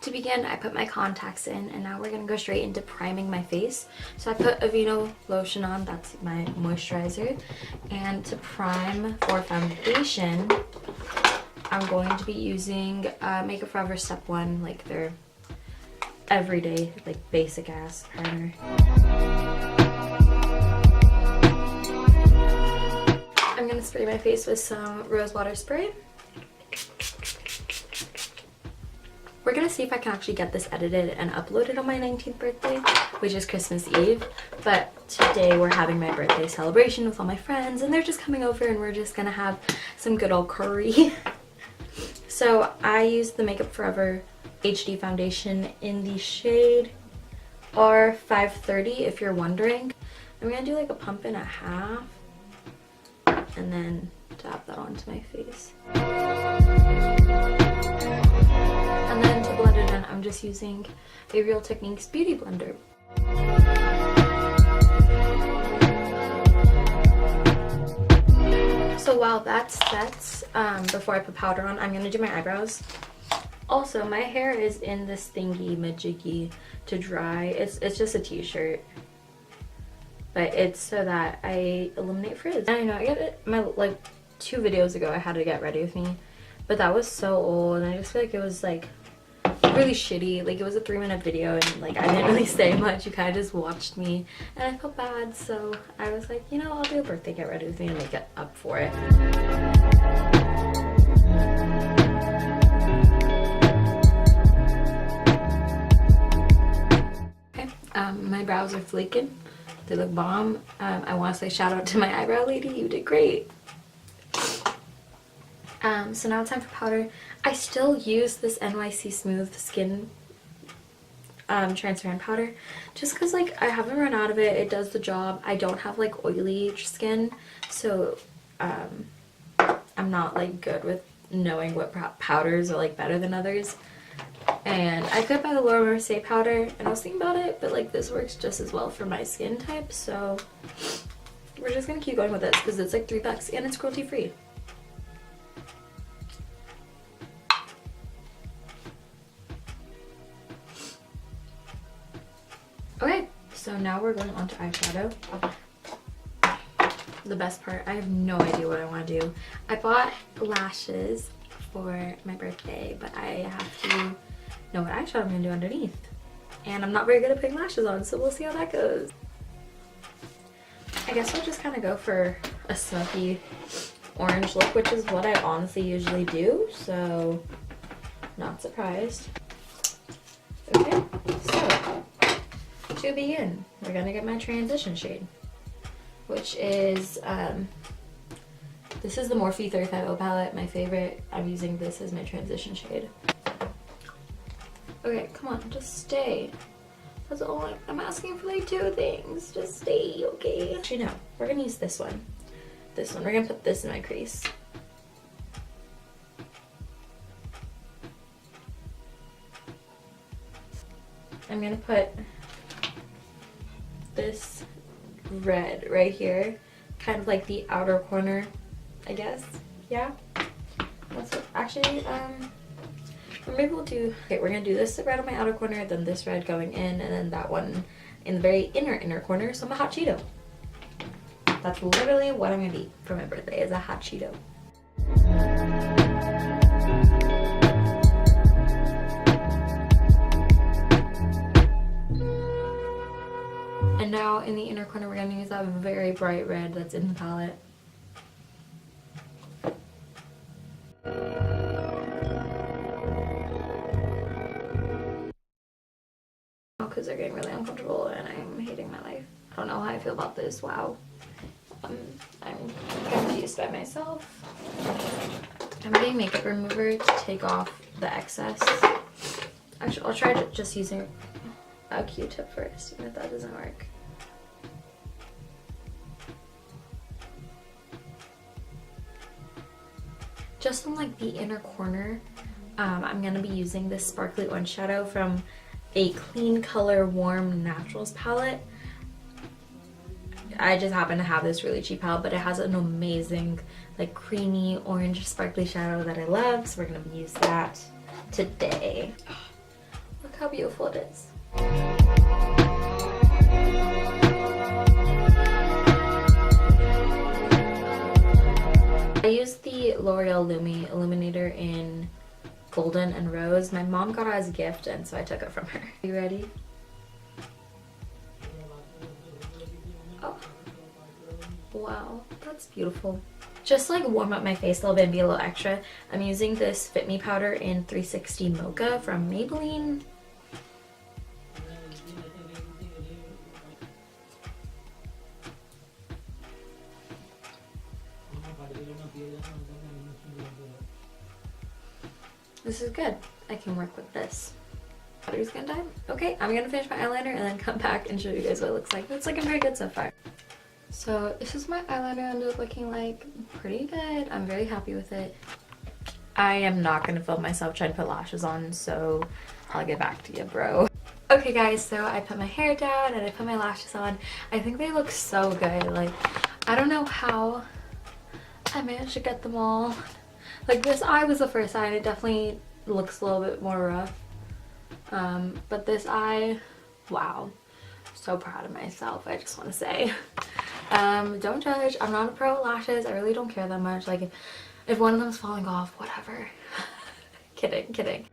To begin, I put my contacts in, and now we're gonna go straight into priming my face. So I put Aveeno lotion on, that's my moisturizer. And to prime for foundation, I'm going to be using Makeup Forever Step 1, like their everyday, like basic ass primer. I'm gonna spray my face with some rose water spray. We're gonna see if I can actually get this edited and uploaded on my 19th birthday, which is Christmas Eve. But today we're having my birthday celebration with all my friends, and they're just coming over and we're just gonna have some good old curry. So I used the Makeup Forever HD foundation in the shade R530, if you're wondering. I'm gonna do like a pump and a half and then tap that onto my face. And then to blend it in, I'm just using a Real Techniques Beauty Blender. So while that sets, before I put powder on, I'm going to do my eyebrows. Also, my hair is in this thingy majiggy to dry. It's just a t-shirt. But it's so that I eliminate frizz. And I know I get it, like 2 videos ago I had to get ready with me. But that was so old, and I just feel like it was like really shitty. Like, it was a 3-minute video, and like I didn't really say much. You kind of just watched me, and I felt bad, so I was like, you know, I'll do a birthday get ready with me and make it up for it. Okay, my brows are flaking. They look bomb. I want to say shout out to my eyebrow lady. You did great. So now it's time for powder. I still use this NYC Smooth Skin transparent powder just because like I haven't run out of it. It does the job. I don't have like oily skin, so I'm not like good with knowing what powders are like better than others. And I could buy the Laura Mercier powder, and I was thinking about it, but like this works just as well for my skin type, so we're just gonna keep going with this because it's like $3 and it's cruelty free. Okay, so now we're going on to eyeshadow. The best part, I have no idea what I want to do. I bought lashes for my birthday, but I have to know what eyeshadow I'm going to do underneath. And I'm not very good at putting lashes on, so we'll see how that goes. I guess I'll just kind of go for a smoky orange look, which is what I honestly usually do, so not surprised. Okay, so to begin, we're gonna get my transition shade, which is this is the Morphe 35O palette, my favorite. I'm using this as my transition shade. Okay, come on, just stay. That's all I'm asking for, like 2 things. Just stay, okay? Actually, no, we're gonna use this one. This one, we're gonna put this in my crease. I'm gonna put this red right here, kind of like the outer corner, I guess. Yeah, that's what, actually, or maybe we'll do, okay, we're gonna do this red on my outer corner, then this red going in, and then that one in the very inner corner, so I'm a hot Cheeto. That's literally what I'm gonna be for my birthday, is a hot Cheeto. And now in the inner corner, we're gonna use that very bright red that's in the palette. Because they're getting really uncomfortable and I'm hating my life. I don't know how I feel about this. Wow. I'm confused by myself. I'm getting makeup remover to take off the excess. Actually, I'll try just using a Q-tip first, even if that doesn't work. Just on like the inner corner, I'm gonna be using this sparkly orange shadow from a Clean Color Warm Naturals palette. I just happen to have this really cheap palette, but it has an amazing like creamy orange sparkly shadow that I love, so we're gonna use that today. Look how beautiful it is. I used the L'Oreal Lumi Illuminator in Golden and Rose. My mom got it as a gift, and so I took it from her. Are you ready? Oh, wow, that's beautiful. Just like warm up my face a little bit and be a little extra, I'm using this Fit Me powder in 360 Mocha from Maybelline. This is good. I can work with this. Battery's gonna die. Okay, I'm gonna finish my eyeliner and then come back and show you guys what it looks like. It's looking very good so far. So this is my eyeliner ended up looking like. Pretty good. I'm very happy with it. I am not gonna film myself trying to put lashes on, so I'll get back to you, bro. Okay guys, so I put my hair down and I put my lashes on. I think they look so good. Like, I don't know how I managed to get them all. Like, this eye was the first eye and it definitely looks a little bit more rough. But this eye, wow. So proud of myself, I just want to say. Don't judge. I'm not a pro at lashes. I really don't care that much. Like, if one of them's falling off, whatever. Kidding.